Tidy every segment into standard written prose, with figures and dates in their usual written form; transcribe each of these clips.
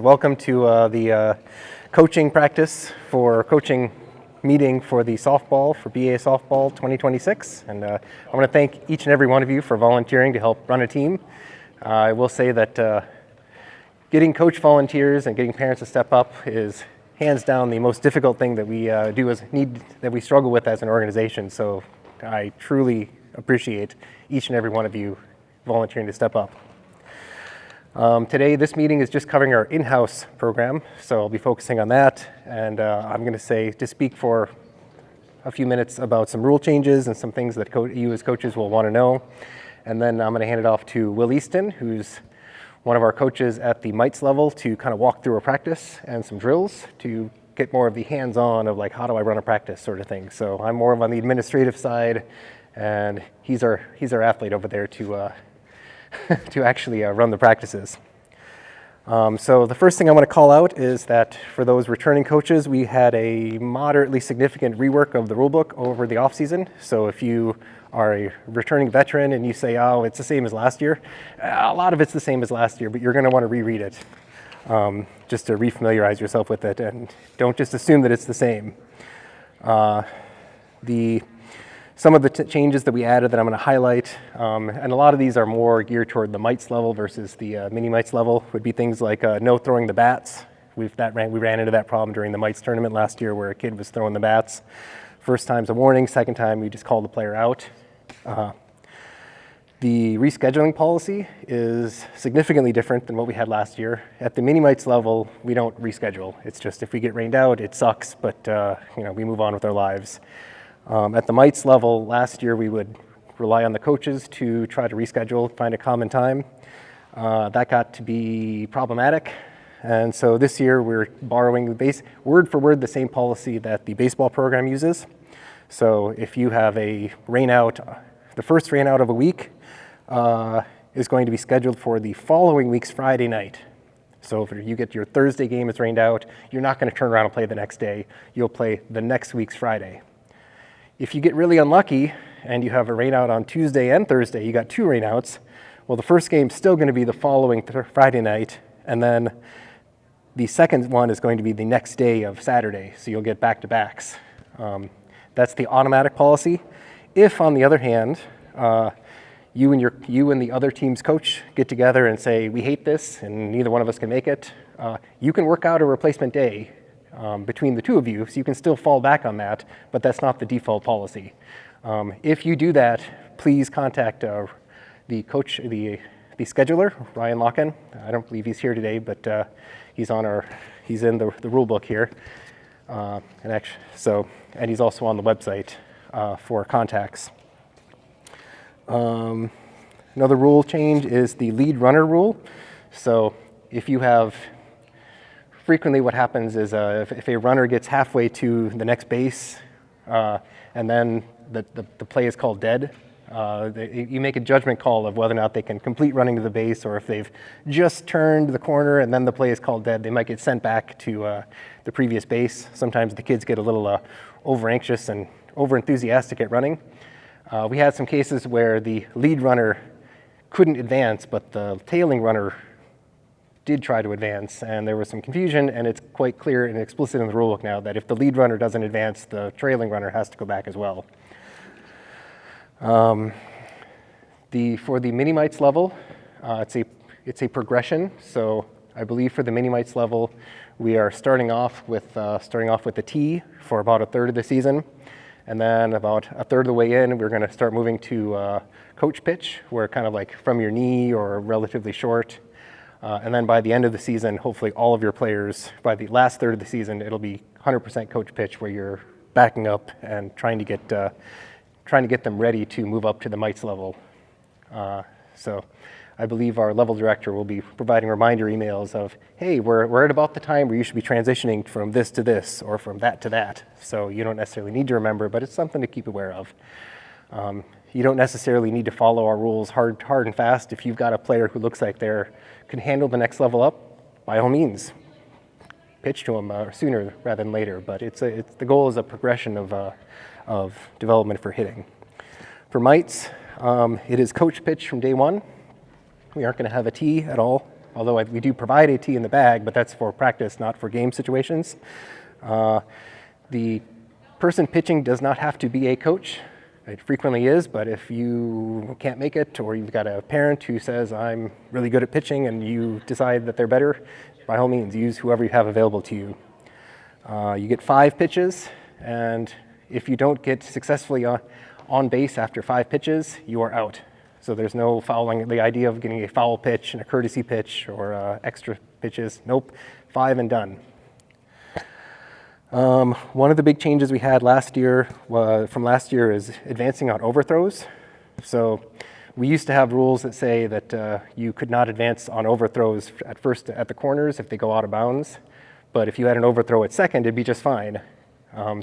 Welcome to the coaching practice for coaching meeting for the softball, for BA Softball 2026. And I want to thank each and every one of you for volunteering to help run a team. I will say that getting coach volunteers and getting parents to step up is hands down the most difficult thing that we that we struggle with as an organization. So I truly appreciate each and every one of you volunteering to step up. Today, this meeting is just covering our in-house program, so I'll be focusing on that, and I'm going to speak for a few minutes about some rule changes and some things that you as coaches will want to know, and then I'm going to hand it off to Will Easton, who's one of our coaches at the mites level, to kind of walk through a practice and some drills to get more of the hands-on of like, how do I run a practice sort of thing. So I'm more of on the administrative side, and he's our athlete over there to actually run the practices. So the first thing I want to call out is that for those returning coaches, we had a moderately significant rework of the rulebook over the off season. So if you are a returning veteran and you say, oh, it's the same as last year, a lot of it's the same as last year, but you're going to want to reread it just to refamiliarize yourself with it, and don't just assume that it's the same. Some of the changes that we added that I'm going to highlight, and a lot of these are more geared toward the mites level versus the mini mites level, would be things like no throwing the bats. We ran into that problem during the mites tournament last year where a kid was throwing the bats. First time's a warning, second time we just call the player out. The rescheduling policy is significantly different than what we had last year. At the mini mites level, we don't reschedule. It's just if we get rained out, it sucks, but we move on with our lives. At the mites level, last year we would rely on the coaches to try to reschedule, find a common time. That got to be problematic, and so this year we're borrowing word for word the same policy that the baseball program uses. So if you have a rain out, the first rain out of a week is going to be scheduled for the following week's Friday night. So if you get your Thursday game is rained out, you're not going to turn around and play the next day. You'll play the next week's Friday. If you get really unlucky and you have a rainout on Tuesday and Thursday, you got two rainouts, well, the first game's still going to be the following Friday night, and then the second one is going to be the next day of Saturday, so you'll get back-to-backs. That's the automatic policy. If, on the other hand, you and the other team's coach get together and say, we hate this and neither one of us can make it, you can work out a replacement day between the two of you, so you can still fall back on that, but that's not the default policy. If you do that, please contact the coach, the scheduler, Ryan Locken. I don't believe he's here today, but he's in the rule book here, and he's also on the website for contacts. Another rule change is the lead runner rule. So if you have frequently what happens is if a runner gets halfway to the next base and then the play is called dead, you make a judgment call of whether or not they can complete running to the base, or if they've just turned the corner and then the play is called dead, they might get sent back to the previous base. Sometimes the kids get a little over-anxious and over-enthusiastic at running. We had some cases where the lead runner couldn't advance, but the tailing runner did try to advance, and there was some confusion, and it's quite clear and explicit in the rulebook now that if the lead runner doesn't advance, the trailing runner has to go back as well. For the mini mites level, it's a progression. So I believe for the mini mites level, we are starting off with the tee for about a third of the season, and then about a third of the way in, we're going to start moving to coach pitch, where kind of like from your knee or relatively short. And then by the end of the season, hopefully all of your players, by the last third of the season, it'll be 100% coach pitch, where you're backing up and trying to get them ready to move up to the mites level. So I believe our level director will be providing reminder emails of, hey, we're at about the time where you should be transitioning from this to this or from that to that. So you don't necessarily need to remember, but it's something to keep aware of. You don't necessarily need to follow our rules hard and fast. If you've got a player who looks like they can handle the next level up, by all means, pitch to them sooner rather than later. But the goal is a progression of development for hitting. For mites, it is coach pitch from day one. We aren't going to have a tee at all. although we do provide AT in the bag, but that's for practice, not for game situations. The person pitching does not have to be a coach. It frequently is, but if you can't make it, or you've got a parent who says, I'm really good at pitching, and you decide that they're better, by all means, use whoever you have available to you. You get 5 pitches, and if you don't get successfully on base after 5 pitches, you are out. So there's no fouling. The idea of getting a foul pitch and a courtesy pitch or extra pitches, nope, 5 and done. One of the big changes we had from last year is advancing on overthrows. So we used to have rules that say that you could not advance on overthrows at first at the corners if they go out of bounds. But if you had an overthrow at second, it'd be just fine.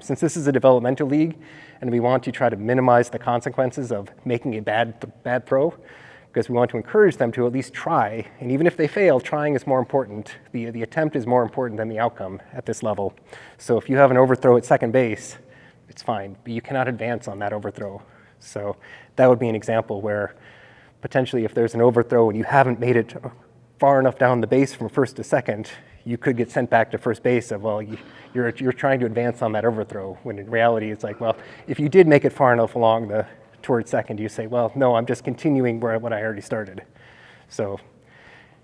Since this is a developmental league and we want to try to minimize the consequences of making a bad throw, because we want to encourage them to at least try. And even if they fail, trying is more important. The attempt is more important than the outcome at this level. So if you have an overthrow at second base, it's fine, but you cannot advance on that overthrow. So that would be an example where potentially if there's an overthrow and you haven't made it far enough down the base from first to second, you could get sent back to first base of, well, you're trying to advance on that overthrow, when in reality it's like, well, if you did make it far enough along towards second, you say, well, no, I'm just continuing what I already started. So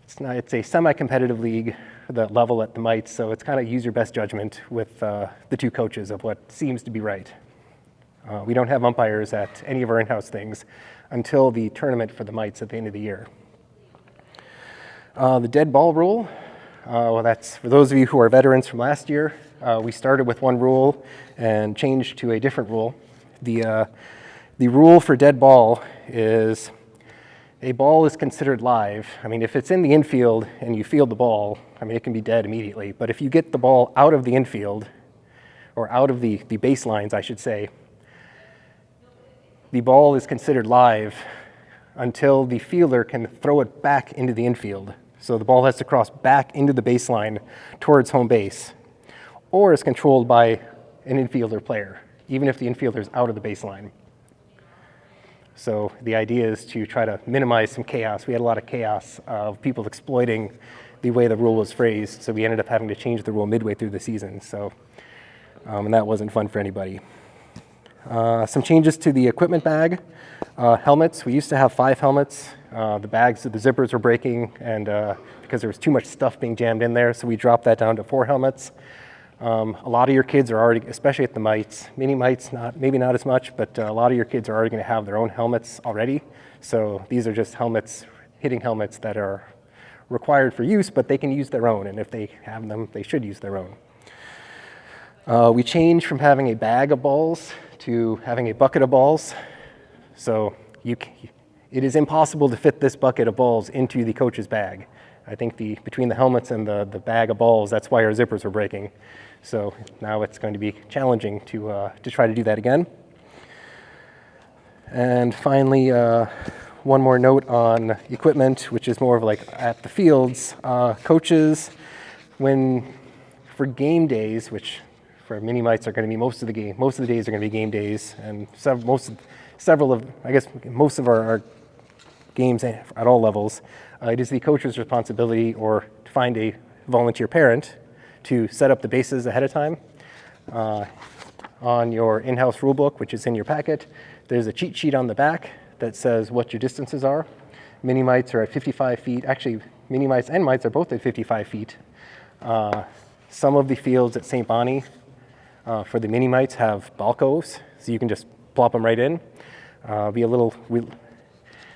it's a semi-competitive league, the level at the Mites, so it's kind of use your best judgment with the 2 coaches of what seems to be right. We don't have umpires at any of our in-house things until the tournament for the Mites at the end of the year. The dead ball rule, well, that's for those of you who are veterans from last year. We started with one rule and changed to a different rule. The rule for dead ball is a ball is considered live. I mean, if it's in the infield and you field the ball, I mean, it can be dead immediately. But if you get the ball out of the infield, or out of the baselines, I should say, the ball is considered live until the fielder can throw it back into the infield. So the ball has to cross back into the baseline towards home base, or is controlled by an infielder player, even if the infielder is out of the baseline. So the idea is to try to minimize some chaos. We had a lot of chaos of people exploiting the way the rule was phrased, so we ended up having to change the rule midway through the season. So, and that wasn't fun for anybody. Some changes to the equipment bag. Helmets, we used to have 5 helmets. The bags, the zippers were breaking, and because there was too much stuff being jammed in there, so we dropped that down to 4 helmets. A lot of your kids are already, especially at the Mites, mini Mites, maybe not as much, but a lot of your kids are already going to have their own helmets already. So these are just helmets, hitting helmets that are required for use, but they can use their own, and if they have them, they should use their own. We changed from having a bag of balls to having a bucket of balls. So it is impossible to fit this bucket of balls into the coach's bag. I think between the helmets and the bag of balls, that's why our zippers were breaking. So now it's going to be challenging to try to do that again. And finally, one more note on equipment, which is more of like at the fields. Coaches, for game days, which for mini Mites are going to be most of the days are going to be game days, and most of our games at all levels, it is the coach's responsibility or to find a volunteer parent to set up the bases ahead of time. On your in-house rule book, which is in your packet, there's a cheat sheet on the back that says what your distances are. Mini Mites are at 55 feet. Actually, mini Mites and Mites are both at 55 feet. Some of the fields at St. Bonnie for the mini Mites have balcos, so you can just plop them right in.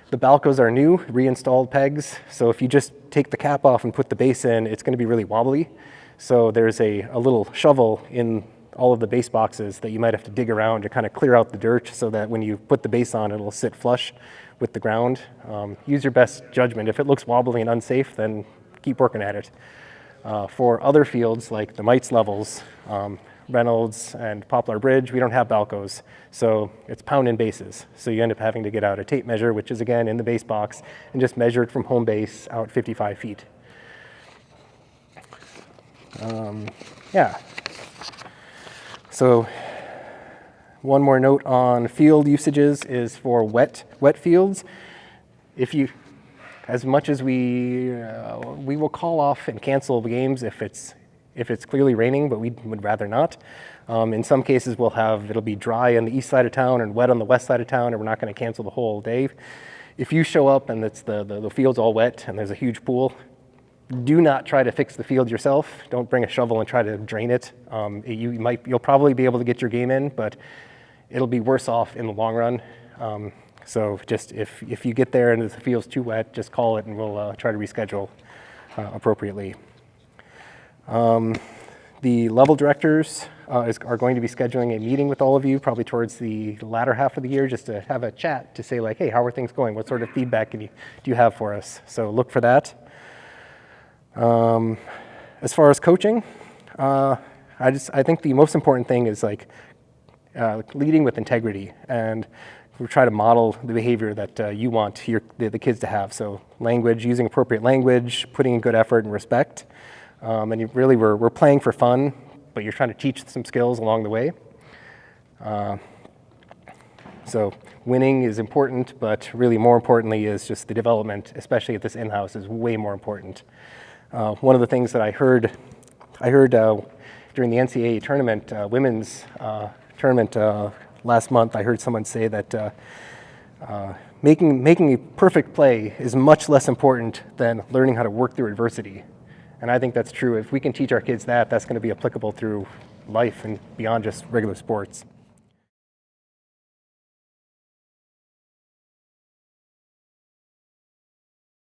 The balcos are new, reinstalled pegs, so if you just take the cap off and put the base in, it's going to be really wobbly. So there's a little shovel in all of the base boxes that you might have to dig around to kind of clear out the dirt so that when you put the base on, it'll sit flush with the ground. Use your best judgment. If it looks wobbly and unsafe, then keep working at it. For other fields like the Mites levels, Reynolds and Poplar Bridge, we don't have balcos, so it's pound in bases. So you end up having to get out a tape measure, which is again in the base box, and just measure it from home base out 55 feet. So one more note on field usages is for wet fields. as much as we will call off and cancel games if it's clearly raining, but we would rather not. In some cases, it'll be dry on the east side of town and wet on the west side of town, and we're not going to cancel the whole day. If you show up and it's the field's all wet and there's a huge pool, do not try to fix the field yourself. Don't bring a shovel and try to drain it. You'll probably be able to get your game in, but it'll be worse off in the long run. So just if you get there and the field's too wet, just call it and we'll try to reschedule appropriately. The level directors are going to be scheduling a meeting with all of you probably towards the latter half of the year just to have a chat to say like, hey, how are things going? What sort of feedback do you have for us? So look for that. As far as coaching, I think the most important thing is like leading with integrity, and we try to model the behavior that you want the kids to have. So language, using appropriate language, putting in good effort and respect. And really we're playing for fun, but you're trying to teach some skills along the way. So winning is important, but really more importantly is just the development, especially at this in-house, is way more important. One of the things that I heard during the NCAA tournament, women's tournament last month, I heard someone say that making a perfect play is much less important than learning how to work through adversity. And I think that's true. If we can teach our kids that, that's going to be applicable through life and beyond just regular sports.